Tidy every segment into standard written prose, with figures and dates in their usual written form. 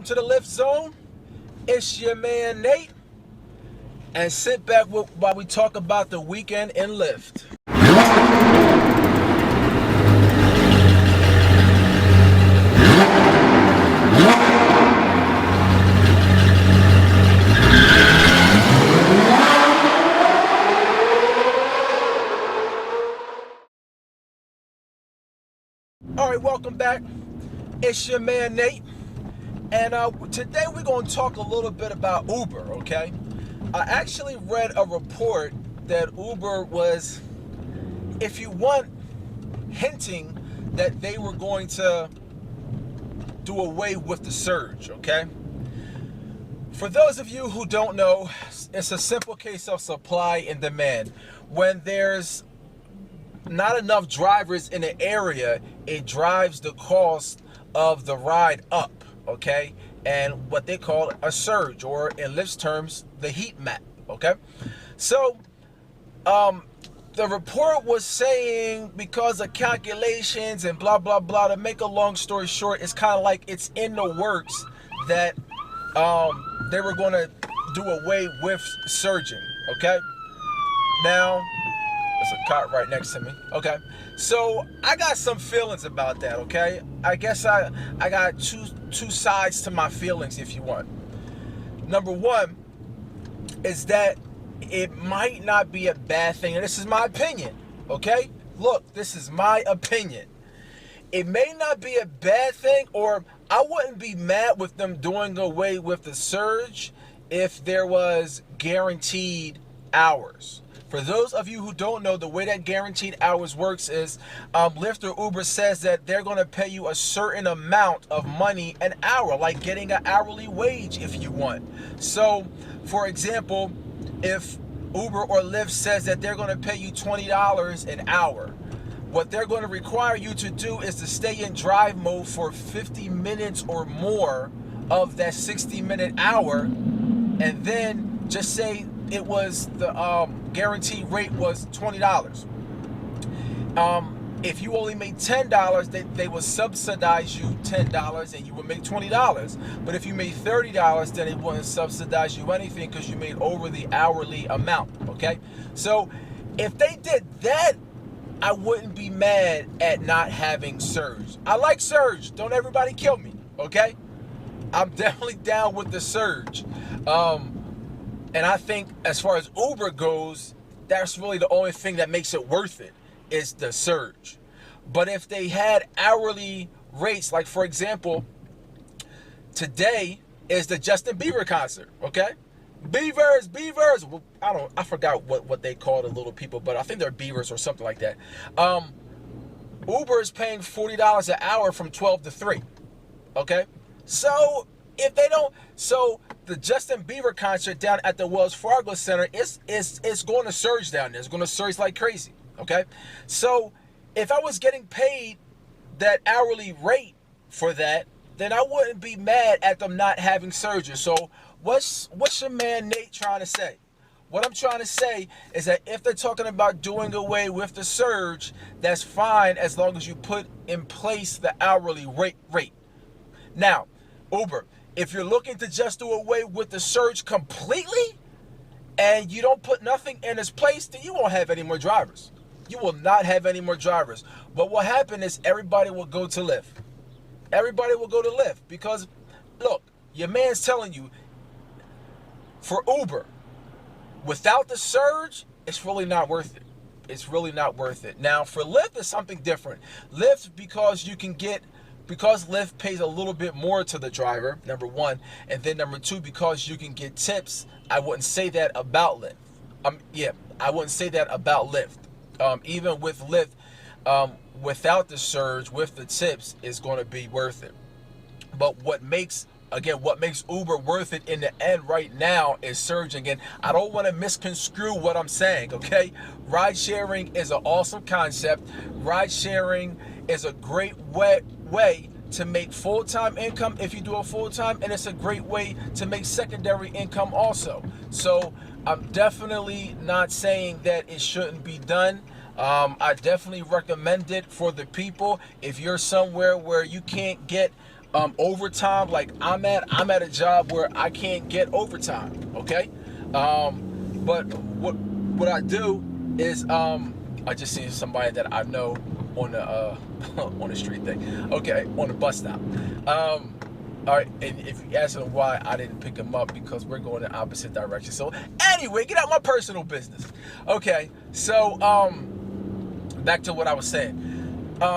welcome to the LyftZone. It's your man Nate, and sit back while we talk about the weekend in Lyft. All right, welcome back. It's your man Nate, and today we're going to talk a little bit about Uber, okay? I actually read a report that Uber was, if you want, hinting that they were going to do away with the surge, okay? For those of you who don't know, it's a simple case of supply and demand. When there's not enough drivers in an area, it drives the cost of the ride up, okay? And what they call a surge, or in Lyft's terms, the heat map, okay? So the report was saying, because of calculations and blah blah blah, to make a long story short, it's kind of like it's in the works that they were going to do away with surging, okay? Now there's a cot right next to me. Okay, so I got some feelings about that, okay? I guess I got two sides to my feelings, if you want. Number one is that it might not be a bad thing, and this is my opinion, okay? Look, this is my opinion. It may not be a bad thing, or I wouldn't be mad with them doing away with the surge if there was guaranteed hours. For those of you who don't know, the way that guaranteed hours works is Lyft or Uber says that they're going to pay you a certain amount of money an hour, like getting an hourly wage if you want. So, for example, if Uber or Lyft says that they're going to pay you $20 an hour, what they're going to require you to do is to stay in drive mode for 50 minutes or more of that 60-minute hour, and then just say it was the guaranteed rate was $20. If you only made $10, they will subsidize you $10 and you will make $20. But if you made $30, then it wouldn't subsidize you anything because you made over the hourly amount, okay? So if they did that, I wouldn't be mad at not having surge. I like surge. Don't everybody kill me, okay? I'm definitely down with the surge. And I think as far as Uber goes, that's really the only thing that makes it worth it, is the surge. But if they had hourly rates, like for example, today is the Justin Bieber concert, okay? Beavers. Well, I forgot what they call the little people, but I think they're Beavers or something like that. Uber is paying $40 an hour from 12 to 3, okay? So if they don't, so the Justin Bieber concert down at the Wells Fargo Center is going to surge down there. It's going to surge like crazy, okay? So if I was getting paid that hourly rate for that, then I wouldn't be mad at them not having surges. So what's your man Nate trying to say? What I'm trying to say is that if they're talking about doing away with the surge, that's fine as long as you put in place the hourly rate. Now, Uber, if you're looking to just do away with the surge completely and you don't put nothing in its place, then you won't have any more drivers. You will not have any more drivers. What will happen is everybody will go to Lyft. Everybody will go to Lyft because, look, your man's telling you, for Uber, without the surge, it's really not worth it. It's really not worth it. Now, for Lyft, it's something different. Lyft, because Lyft pays a little bit more to the driver, number one, and then number two, because you can get tips. I wouldn't say that about Lyft. I wouldn't say that about Lyft. Even with Lyft, without the surge, with the tips, is going to be worth it. But what makes Uber worth it in the end right now is surging. And I don't want to misconstrue what I'm saying, okay? Ride-sharing is an awesome concept. Ride-sharing is a great way to make full-time income if you do it full-time, and it's a great way to make secondary income also. So I'm definitely not saying that it shouldn't be done. I definitely recommend it for the people. If you're somewhere where you can't get overtime, like I'm at a job where I can't get overtime, okay? But what I do is I just seen somebody that I know on the on the street thing, okay, on the bus stop. All right, and if you ask them why I didn't pick them up, because we're going in opposite direction. So anyway, get out my personal business. Okay, so back to what I was saying.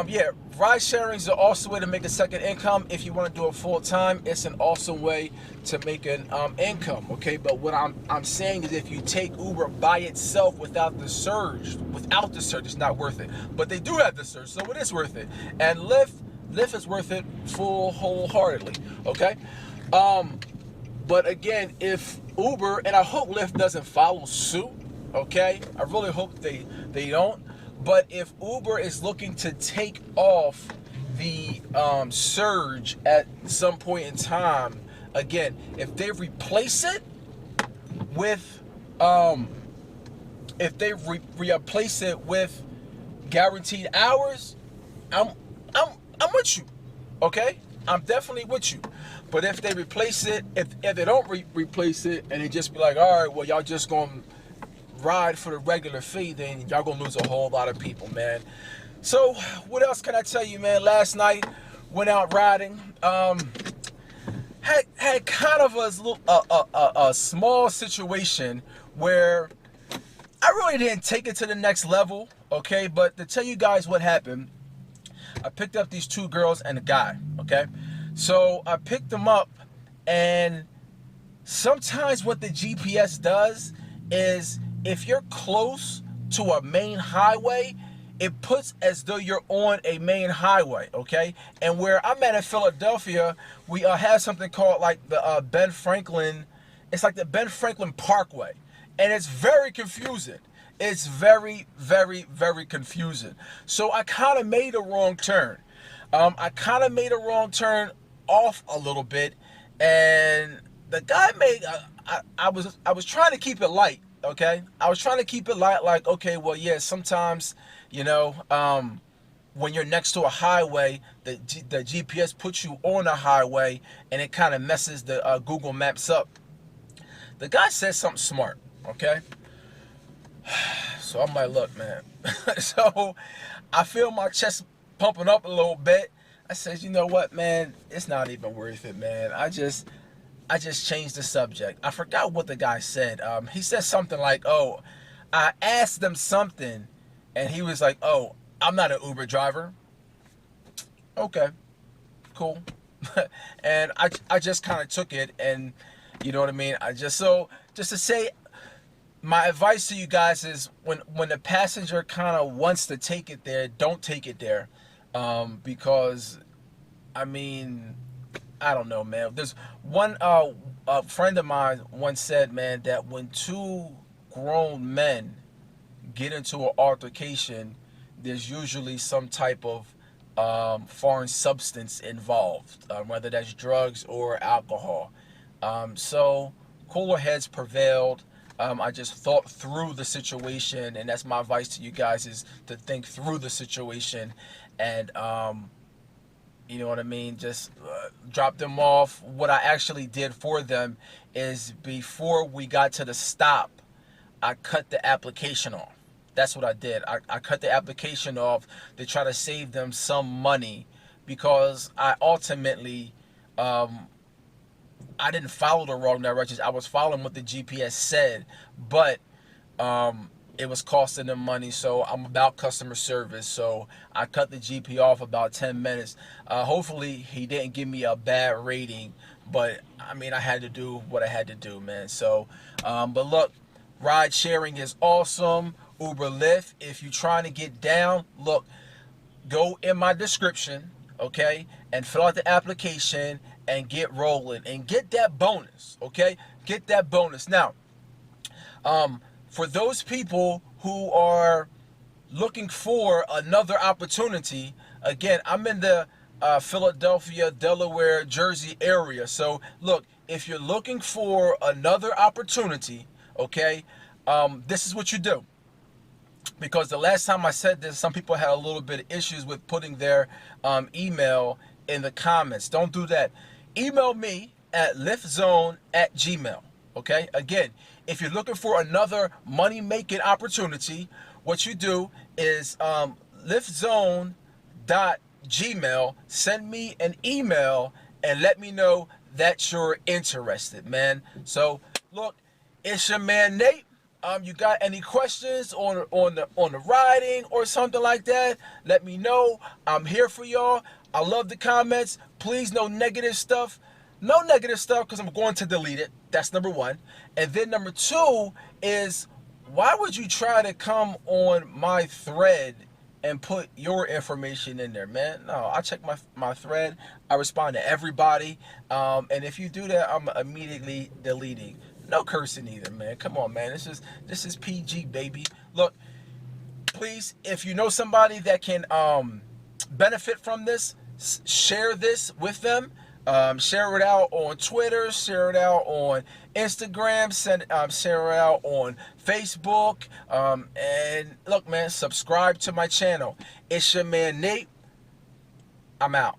Yeah, ride sharing is an awesome way to make a second income. If you want to do it full time, it's an awesome way to make an income. Okay, but what I'm saying is, if you take Uber by itself without the surge, it's not worth it. But they do have the surge, so it is worth it. And Lyft is worth it wholeheartedly. Okay, but again, if Uber, and I hope Lyft doesn't follow suit. Okay, I really hope they don't. But if Uber is looking to take off the surge at some point in time, again, if they replace it with replace it with guaranteed hours, I'm with you. Okay, I'm definitely with you. But if they replace it, if they don't replace it, and they just be like, all right, well, y'all just gonna ride for the regular fee, then y'all gonna lose a whole lot of people, man. So what else can I tell you, man? Last night went out riding. Had kind of a small situation where I really didn't take it to the next level. Okay, but to tell you guys what happened, I picked up these two girls and a guy. Okay, so I picked them up, and sometimes what the GPS does is, if you're close to a main highway, it puts as though you're on a main highway, okay? And where I'm at in Philadelphia, we have something called like the Ben Franklin. It's like the Ben Franklin Parkway, and it's very confusing. It's very, very, very confusing. So I kind of made a wrong turn. I kind of made a wrong turn off a little bit, and the guy made. I was trying to keep it light. Okay, I was trying to keep it light, like, okay, well, yeah, sometimes, you know, when you're next to a highway, the GPS puts you on a highway, and it kind of messes the Google Maps up. The guy said something smart, okay? So I'm like, look, man. So I feel my chest pumping up a little bit. I said, you know what, man? It's not even worth it, man. I just changed the subject. I forgot what the guy said. He said something like, oh, I asked them something, and he was like, oh, I'm not an Uber driver. Okay, cool. And I just kind of took it, and you know what I mean? just to say, my advice to you guys is, when the passenger kind of wants to take it there, don't take it there. Because, I mean, I don't know, man. There's one a friend of mine once said, man, that when two grown men get into an altercation, there's usually some type of foreign substance involved, whether that's drugs or alcohol. So cooler heads prevailed. I just thought through the situation, and that's my advice to you guys, is to think through the situation, and you know what I mean? Just drop them off. What I actually did for them is, before we got to the stop, I cut the application off. That's what I did. I cut the application off to try to save them some money, because I ultimately, I didn't follow the wrong directions. I was following what the GPS said, but it was costing them money. So I'm about customer service, so I cut the GP off about 10 minutes. Hopefully he didn't give me a bad rating, but I mean, I had to do what I had to do, man. So but look, ride sharing is awesome. Uber, Lyft, if you're trying to get down, look, go in my description, okay, and fill out the application and get rolling and get that bonus, okay? Get that bonus. Now, for those people who are looking for another opportunity, again, I'm in the Philadelphia, Delaware, Jersey area. So look, if you're looking for another opportunity, okay, this is what you do. Because the last time I said this, some people had a little bit of issues with putting their email in the comments. Don't do that. Email me at LyftZone@gmail. Okay? Again, if you're looking for another money-making opportunity, what you do is LyftZone.gmail. Send me an email and let me know that you're interested, man. So, look, it's your man Nate. You got any questions on the riding or something like that? Let me know. I'm here for y'all. I love the comments. Please, no negative stuff. No negative stuff, because I'm going to delete it. That's number one. And then number two is, why would you try to come on my thread and put your information in there, man? No, I check my thread. I respond to everybody. And if you do that, I'm immediately deleting. No cursing either, man. Come on, man. This is PG, baby. Look, please, if you know somebody that can benefit from this, share this with them. Share it out on Twitter, share it out on Instagram, share it out on Facebook. And look, man, subscribe to my channel. It's your man Nate. I'm out.